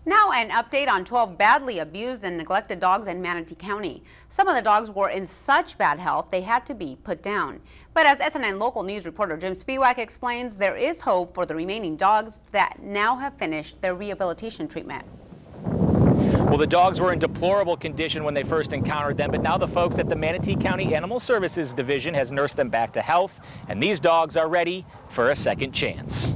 Now an update on 12 badly abused and neglected dogs in Manatee County. Some of the dogs were in such bad health they had to be put down. But as SNN local news reporter Jim Spiewak explains, there is hope for the remaining dogs that now have finished their rehabilitation treatment. Well, the dogs were in deplorable condition when they first encountered them, but now the folks at the Manatee County Animal Services Division has nursed them back to health, and these dogs are ready for a second chance.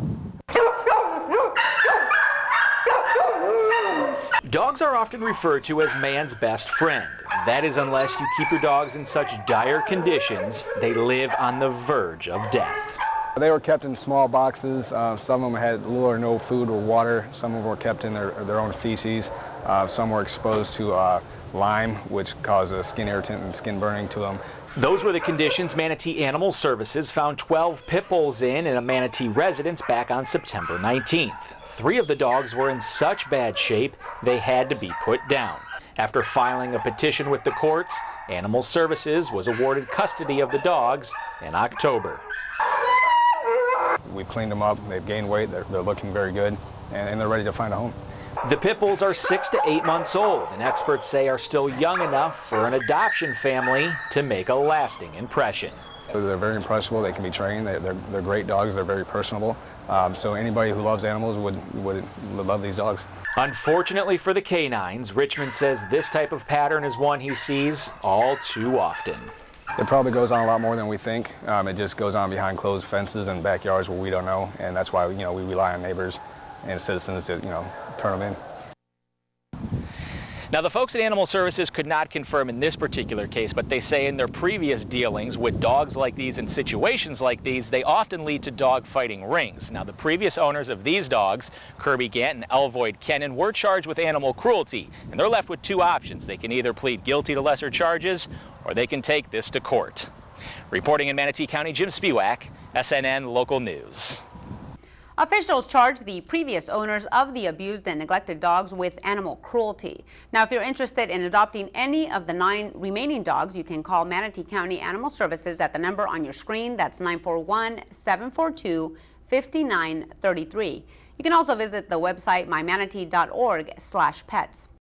Dogs are often referred to as man's best friend. That is unless you keep your dogs in such dire conditions, they live on the verge of death. They were kept in small boxes. Some of them had little or no food or water. Some of them were kept in their own feces. Some were exposed to lime, which caused skin irritant and skin burning to them. Those were the conditions Manatee Animal Services found 12 pit bulls in a Manatee residence back on September 19th. 3 of the dogs were in such bad shape they had to be put down. After filing a petition with the courts, Animal Services was awarded custody of the dogs in October. We've cleaned them up, they've gained weight, they're looking very good, and they're ready to find a home. The pit bulls are 6 to 8 months old, and experts say are still young enough for an adoption family to make a lasting impression. They're very impressionable, they can be trained, they're great dogs, they're very personable. So anybody who loves animals would love these dogs. Unfortunately for the canines, Richmond says this type of pattern is one he sees all too often. It probably goes on a lot more than we think. It just goes on behind closed fences and backyards where we don't know, and that's why we rely on neighbors and citizens to turn them in. Now, the folks at Animal Services could not confirm in this particular case, but they say in their previous dealings with dogs like these and situations like these, they often lead to dog fighting rings. Now, the previous owners of these dogs, Kirby Gant and Elvoid Kennan, were charged with animal cruelty, and they're left with 2 options. They can either plead guilty to lesser charges, or they can take this to court. Reporting in Manatee County, Jim Spiewak, SNN Local News. Officials charged the previous owners of the abused and neglected dogs with animal cruelty. Now, if you're interested in adopting any of the 9 remaining dogs, you can call Manatee County Animal Services at the number on your screen. That's 941-742-5933. You can also visit the website mymanatee.org/pets.